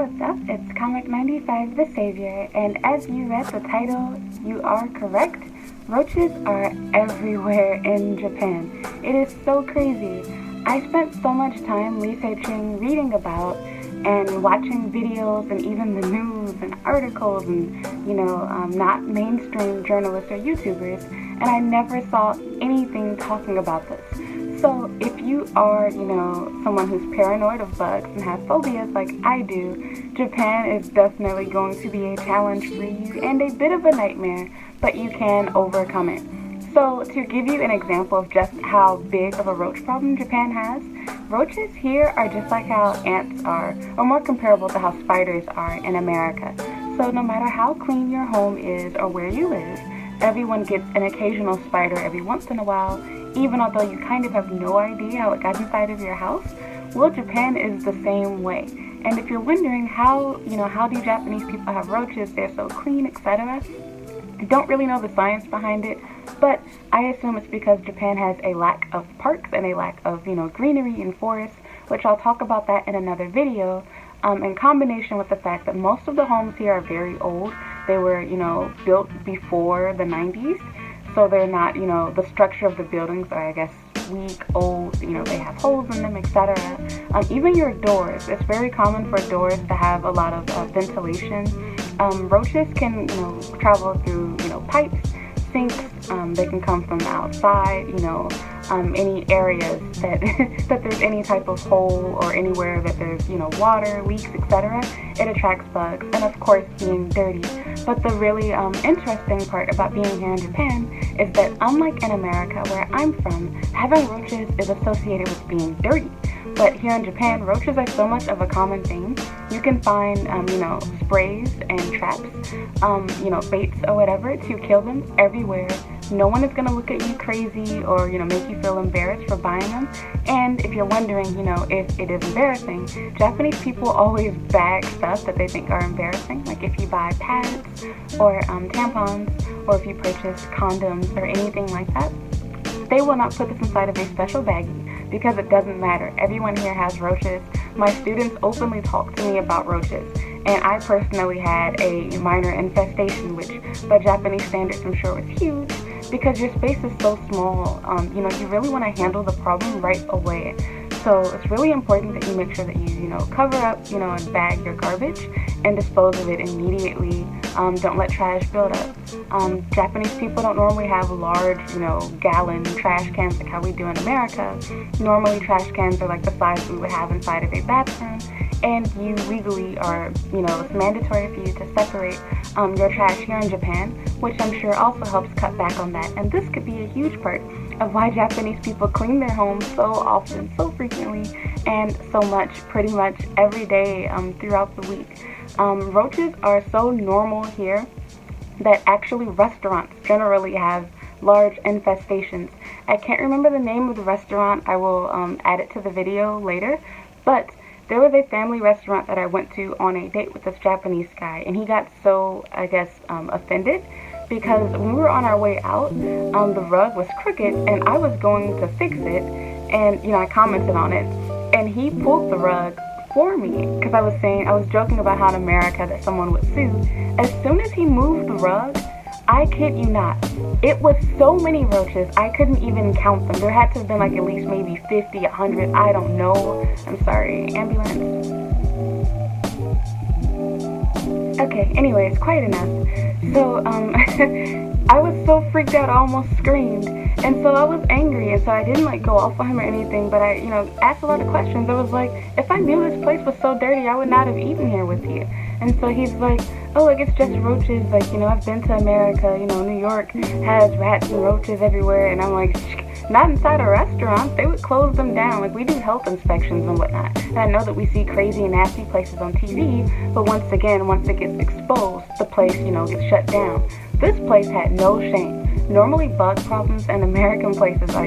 what's up? It's Comic 95 the Savior, and as you read the title, you are correct. Roaches are everywhere in Japan. It is so crazy. I spent so much time researching, reading about, and watching videos and even the news and articles and, not mainstream journalists or YouTubers, and I never saw anything talking about this. So if you are, someone who's paranoid of bugs and has phobias like I do, Japan is definitely going to be a challenge for you and a bit of a nightmare, but you can overcome it. So to give you an example of just how big of a roach problem Japan has, roaches here are just like how ants are, or more comparable to how spiders are in America. So no matter how clean your home is or where you live, everyone gets an occasional spider every once in a while, even although you kind of have no idea how it got inside of your house. Well, Japan is the same way. And if you're wondering how do Japanese people have roaches, they're so clean, etc., I don't really know the science behind it, but I assume it's because Japan has a lack of parks and a lack of, greenery and forests, which I'll talk about that in another video, in combination with the fact that most of the homes here are very old. They were, built before the 90s, so they're not, the structure of the buildings are, I guess, weak, old, they have holes in them, etc. Even your doors, it's very common for doors to have a lot of ventilation. Roaches can, travel through, pipes, sinks, they can come from outside, any areas that that there's any type of hole or anywhere that there's, water, leaks, etc. It attracts bugs, and of course being dirty. But the really interesting part about being here in Japan is that unlike in America, where I'm from, having roaches is associated with being dirty. But here in Japan, roaches are so much of a common thing. You can find, sprays and traps, baits or whatever to kill them everywhere. No one is going to look at you crazy or, make you feel embarrassed for buying them. And if you're wondering, if it is embarrassing, Japanese people always bag stuff that they think are embarrassing. Like if you buy pads or tampons, or if you purchase condoms or anything like that, they will not put this inside of a special baggie because it doesn't matter. Everyone here has roaches. My students openly talk to me about roaches, and I personally had a minor infestation, which by Japanese standards I'm sure was huge, because your space is so small. You really want to handle the problem right away. So it's really important that you make sure that you, cover up, and bag your garbage and dispose of it immediately. Don't let trash build up. Japanese people don't normally have large, gallon trash cans like how we do in America. Normally trash cans are like the size we would have inside of a bathroom, and you legally are, it's mandatory for you to separate your trash here in Japan, which I'm sure also helps cut back on that. And this could be a huge part of why Japanese people clean their homes so often, so frequently, and so much, pretty much every day throughout the week. Roaches are so normal here that actually restaurants generally have large infestations. I can't remember the name of the restaurant. I will add it to the video later, but there was a family restaurant that I went to on a date with this Japanese guy, and he got so, I guess, offended because when we were on our way out, the rug was crooked, and I was going to fix it, and, I commented on it, and he pulled the rug for me, because I was joking about how in America that someone would sue. As soon as he moved the rug, I kid you not, it was so many roaches, I couldn't even count them. There had to have been like at least maybe 50, 100, I don't know. I'm sorry, ambulance. Okay, anyways, quiet enough. So, I was so freaked out I almost screamed, and so I was angry, and so I didn't go off on him or anything, but I, asked a lot of questions. I was like, if I knew this place was so dirty, I would not have eaten here with you. And so he's like, oh, it's just roaches, I've been to America, New York has rats and roaches everywhere, and I'm like, not inside a restaurant, they would close them down, we do health inspections and whatnot, and I know that we see crazy and nasty places on TV, but once it gets exposed, the place, gets shut down. This place had no shame. Normally bug problems in American places are,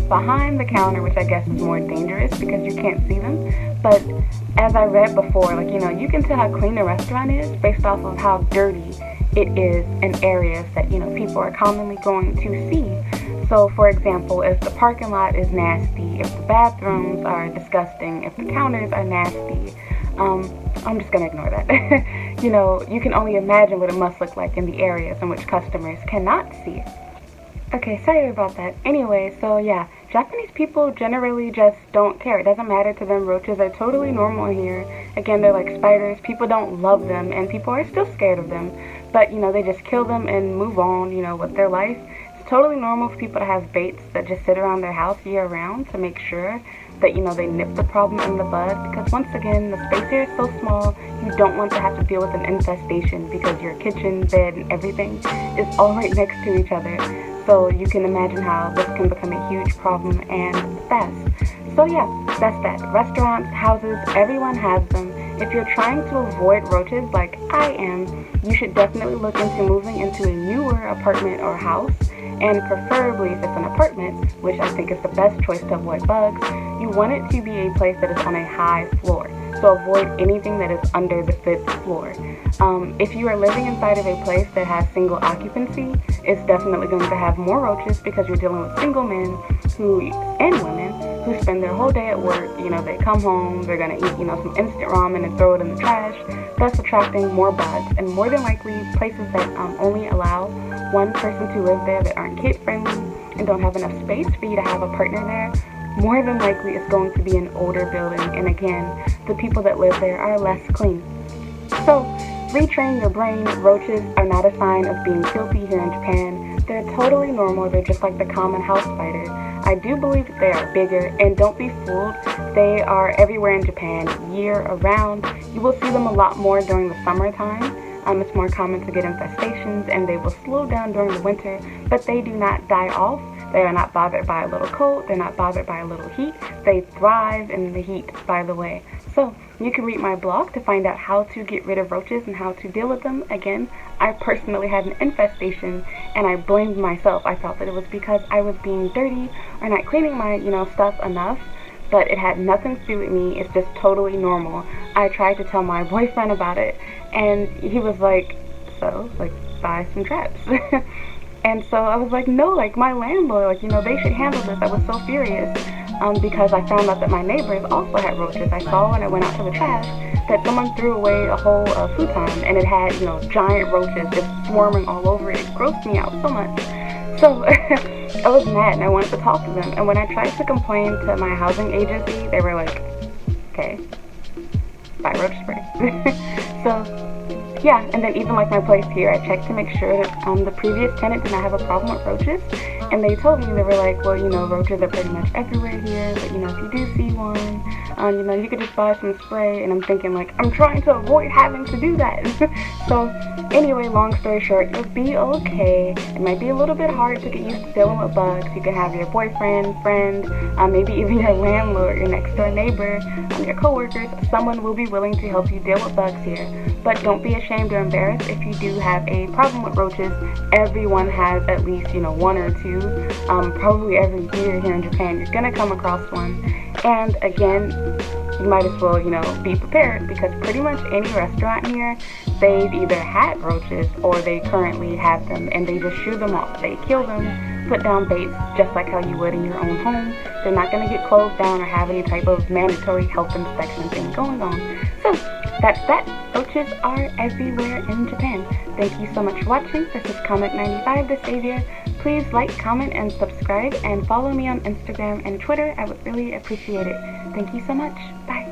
behind the counter, which I guess is more dangerous because you can't see them. But as I read before, you can tell how clean a restaurant is based off of how dirty it is in areas that, people are commonly going to see. So, for example, if the parking lot is nasty, if the bathrooms are disgusting, if the counters are nasty, I'm just gonna ignore that. You know, you can only imagine what it must look like in the areas in which customers cannot see it. Okay, sorry about that. Anyway, so yeah, Japanese people generally just don't care. It doesn't matter to them. Roaches are totally normal here. Again, they're like spiders. People don't love them, and people are still scared of them. But, you know, they just kill them and move on, you know, with their life. It's totally normal for people to have baits that just sit around their house year round to make sure that, you know, they nip the problem in the bud. Because once again, the space here is so small, you don't want to have to deal with an infestation because your kitchen, bed, and everything is all right next to each other. So you can imagine how this can become a huge problem and fast. So yeah, that's that. Restaurants, houses, everyone has them. If you're trying to avoid roaches like I am, you should definitely look into moving into a newer apartment or house. And preferably if it's an apartment, which I think is the best choice to avoid bugs, you want it to be a place that is on a high floor. So avoid anything that is under the 5th floor. If you are living inside of a place that has single occupancy, it's definitely going to have more roaches because you're dealing with single men and women who spend their whole day at work. You know, they come home, they're going to eat, you know, some instant ramen and throw it in the trash, thus attracting more bugs. And more than likely, places that only allow one person to live there that aren't kid friendly and don't have enough space for you to have a partner there, more than likely it's going to be an older building, and again, the people that live there are less clean. So, retrain your brain. Roaches are not a sign of being filthy here in Japan. They're totally normal. They're just like the common house spider. I do believe that they are bigger, and don't be fooled. They are everywhere in Japan, year around. You will see them a lot more during the summertime. It's more common to get infestations, and they will slow down during the winter, but they do not die off. They are not bothered by a little cold. They're not bothered by a little heat. They thrive in the heat, by the way. So you can read my blog to find out how to get rid of roaches and how to deal with them. Again, I personally had an infestation, and I blamed myself. I thought that it was because I was being dirty or not cleaning my, you know, stuff enough. But it had nothing to do with me. It's just totally normal. I tried to tell my boyfriend about it, and he was like, so, like, buy some traps. And so I was like, no, like, my landlord, like, you know, they should handle this. I was so furious because I found out that my neighbors also had roaches. I saw when I went out to the trash that someone threw away a whole futon, and it had, you know, giant roaches just swarming all over it. It grossed me out so much. So I was mad, and I wanted to talk to them. And when I tried to complain to my housing agency, they were like, okay, buy roach spray. So yeah, and then even like my place here, I checked to make sure that the previous tenant did not have a problem with roaches. And they told me, they were like, well, you know, roaches are pretty much everywhere here, but, you know, if you do see one, you know, you could just buy some spray. And I'm thinking, like, I'm trying to avoid having to do that. So anyway, long story short, you'll be okay. It might be a little bit hard to get used to dealing with bugs. You can have your boyfriend, friend, maybe even your landlord, your next door neighbor, your coworkers. Someone will be willing to help you deal with bugs here. But don't be ashamed or embarrassed if you do have a problem with roaches. Everyone has at least, you know, one or two. Probably every year here in Japan, you're gonna come across one. And again, you might as well, you know, be prepared, because pretty much any restaurant here, they've either had roaches or they currently have them, and they just shoo them off. They kill them, put down baits, just like how you would in your own home. They're not going to get closed down or have any type of mandatory health inspection thing going on. So that's that. Roaches are everywhere in Japan. Thank you so much for watching. This is Comic95, the Savior. Please like, comment, and subscribe, and follow me on Instagram and Twitter. I would really appreciate it. Thank you so much. Bye.